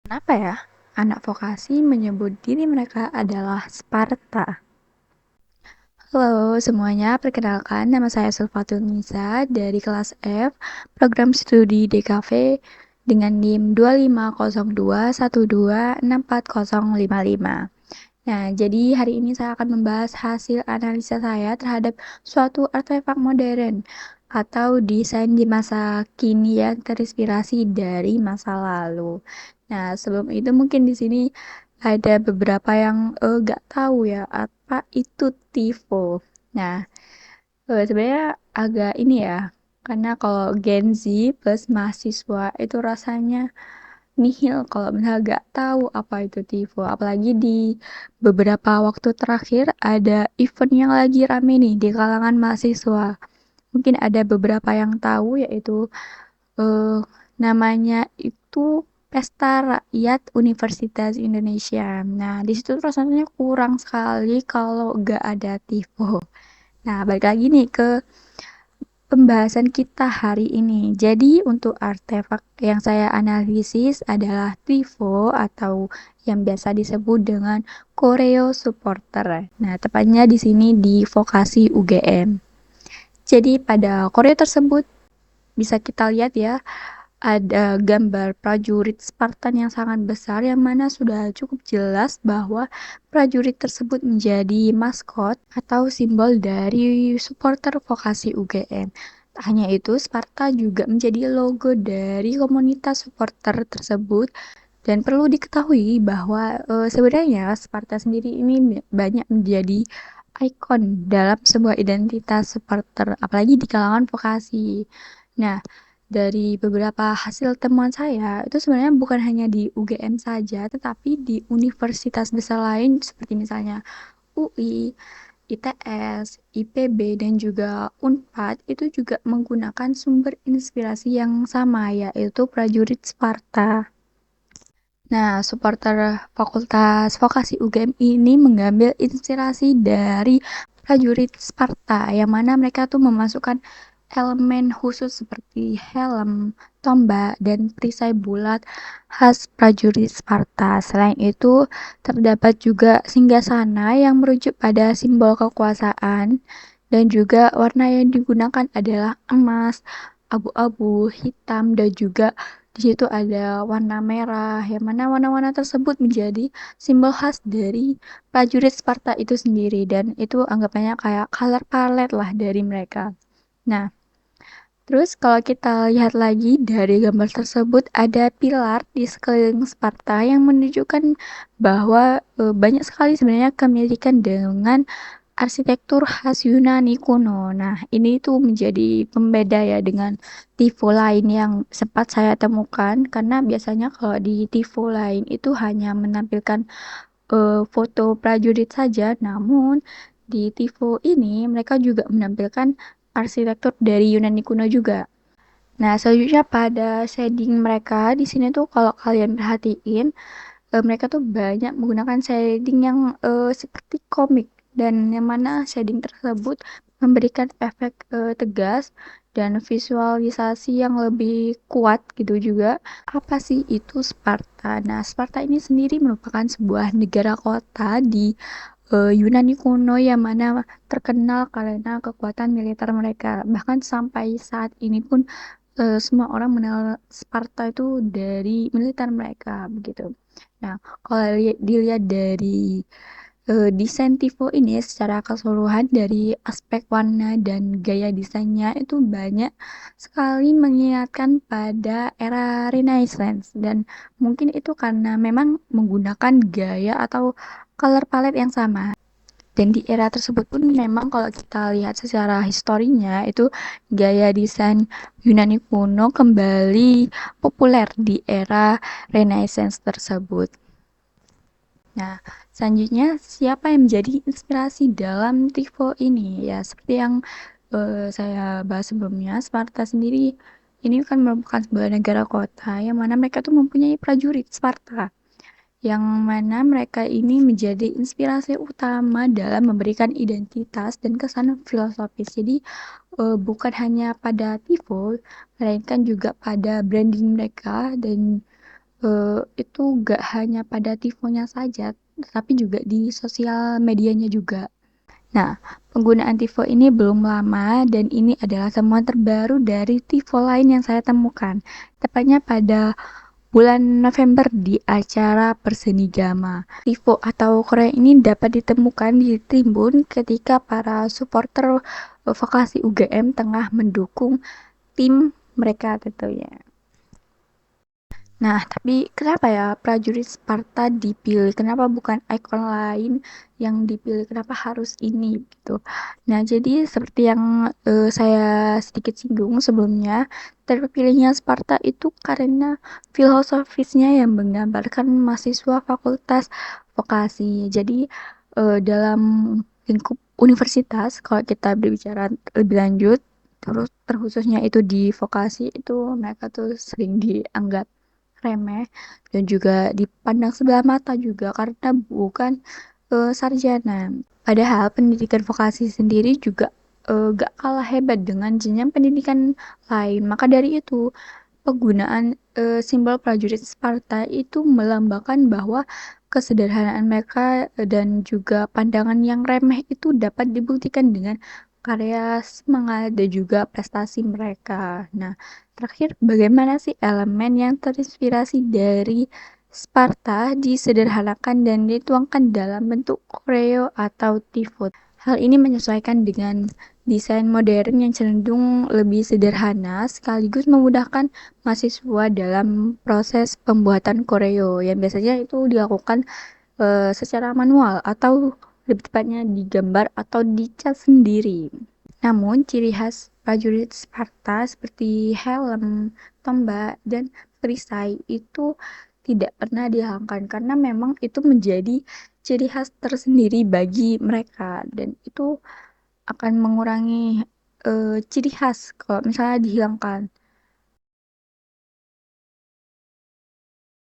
Kenapa ya anak vokasi menyebut diri mereka adalah Sparta? Halo semuanya, perkenalkan nama saya Sulfatul Nisa dari kelas F, program studi DKV dengan NIM 250212640055. Nah, jadi hari ini saya akan membahas hasil analisa saya terhadap suatu artefak modern atau desain di masa kini yang terinspirasi dari masa lalu. Nah, sebelum itu mungkin di sini ada beberapa yang gak tahu ya apa itu TIFO. Nah, sebenarnya agak ini ya, karena kalau Gen Z plus mahasiswa itu rasanya nihil kalau misalnya gak tahu apa itu TIFO. Apalagi di beberapa waktu terakhir ada event yang lagi rame nih di kalangan mahasiswa. Mungkin ada beberapa yang tahu yaitu eh, namanya itu Pesta Rakyat Universitas Indonesia. Nah, di situ rasanya kurang sekali kalau gak ada TIFO. Nah, balik lagi nih ke pembahasan kita hari ini. Jadi, untuk artefak yang saya analisis adalah TIFO atau yang biasa disebut dengan Choreo Supporter. Nah, tepatnya di sini di Vokasi UGM. Jadi, pada koreo tersebut bisa kita lihat ya, ada gambar prajurit Spartan yang sangat besar yang mana sudah cukup jelas bahwa prajurit tersebut menjadi maskot atau simbol dari supporter vokasi UGM. Tak hanya itu, Sparta juga menjadi logo dari komunitas supporter tersebut dan perlu diketahui bahwa sebenarnya Sparta sendiri ini banyak menjadi ikon dalam sebuah identitas supporter, apalagi di kalangan vokasi. Nah, dari beberapa hasil temuan saya, itu sebenarnya bukan hanya di UGM saja, tetapi di universitas besar lain seperti misalnya UI, ITS, IPB, dan juga UNPAD itu juga menggunakan sumber inspirasi yang sama, yaitu prajurit Sparta. Nah, supporter Fakultas Vokasi UGM ini mengambil inspirasi dari prajurit Sparta, yang mana mereka tuh memasukkan elemen khusus seperti helm, tombak, dan perisai bulat khas prajurit Sparta. Selain itu, terdapat juga singgasana yang merujuk pada simbol kekuasaan, dan juga warna yang digunakan adalah emas, abu-abu, hitam, dan juga di situ ada warna merah, yang mana warna-warna tersebut menjadi simbol khas dari prajurit Sparta itu sendiri, dan itu anggapannya kayak color palette lah dari mereka. Nah, terus kalau kita lihat lagi dari gambar tersebut ada pilar di sekeliling Sparta yang menunjukkan bahwa banyak sekali sebenarnya kemirikan dengan arsitektur khas Yunani kuno. Nah, ini tuh menjadi pembeda ya dengan tifo lain yang sempat saya temukan karena biasanya kalau di tifo lain itu hanya menampilkan foto prajurit saja, namun di tifo ini mereka juga menampilkan arsitektur dari Yunani kuno juga. Nah, selanjutnya pada shading mereka di sini tuh kalau kalian perhatiin mereka tuh banyak menggunakan shading yang seperti komik, dan yang mana shading tersebut memberikan efek tegas dan visualisasi yang lebih kuat gitu juga. Apa sih itu Sparta? Nah, Sparta ini sendiri merupakan sebuah negara kota di Yunani kuno yang mana terkenal karena kekuatan militer mereka. Bahkan sampai saat ini pun semua orang mengenal Sparta itu dari militer mereka begitu. Nah, kalau dilihat dari desain Tifo ini secara keseluruhan dari aspek warna dan gaya desainnya itu banyak sekali mengingatkan pada era Renaissance, dan mungkin itu karena memang menggunakan gaya atau color palette yang sama. Dan di era tersebut pun memang kalau kita lihat secara historinya itu gaya desain Yunani kuno kembali populer di era Renaissance tersebut. Nah, selanjutnya siapa yang menjadi inspirasi dalam Tifo ini? Ya, seperti yang saya bahas sebelumnya, Sparta sendiri ini kan merupakan sebuah negara kota yang mana mereka tuh mempunyai prajurit Sparta, yang mana mereka ini menjadi inspirasi utama dalam memberikan identitas dan kesan filosofis. Jadi bukan hanya pada Tifo, melainkan juga pada branding mereka dan itu gak hanya pada tifonya saja, tapi juga di sosial medianya juga. Nah, penggunaan tifo ini belum lama dan ini adalah temuan terbaru dari tifo lain yang saya temukan. Tepatnya pada bulan November di acara Persenigama. Tifo atau Korea ini dapat ditemukan di Tribun ketika para supporter vokasi UGM tengah mendukung tim mereka tentunya. Nah, tapi kenapa ya prajurit Sparta dipilih? Kenapa bukan ikon lain yang dipilih? Kenapa harus ini gitu? Nah, jadi seperti yang saya sedikit singgung sebelumnya, terpilihnya Sparta itu karena filosofisnya yang menggambarkan mahasiswa fakultas vokasi. Jadi dalam lingkup universitas, kalau kita berbicara lebih lanjut, terus terkhususnya itu di vokasi itu mereka tuh sering dianggap remeh dan juga dipandang sebelah mata juga karena bukan sarjana. Padahal pendidikan vokasi sendiri juga gak kalah hebat dengan jenjang pendidikan lain. Maka dari itu, penggunaan simbol prajurit Sparta itu melambangkan bahwa kesederhanaan mereka dan juga pandangan yang remeh itu dapat dibuktikan dengan karya semangat dan juga prestasi mereka. Nah, terakhir, bagaimana sih elemen yang terinspirasi dari Sparta disederhanakan dan dituangkan dalam bentuk koreo atau tifut? Hal ini menyesuaikan dengan desain modern yang cenderung lebih sederhana sekaligus memudahkan mahasiswa dalam proses pembuatan koreo yang biasanya itu dilakukan secara manual atau lebih tepatnya digambar atau dicat sendiri. Namun, ciri khas prajurit Sparta seperti helm, tombak, dan perisai itu tidak pernah dihilangkan karena memang itu menjadi ciri khas tersendiri bagi mereka dan itu akan mengurangi ciri khas kalau misalnya dihilangkan.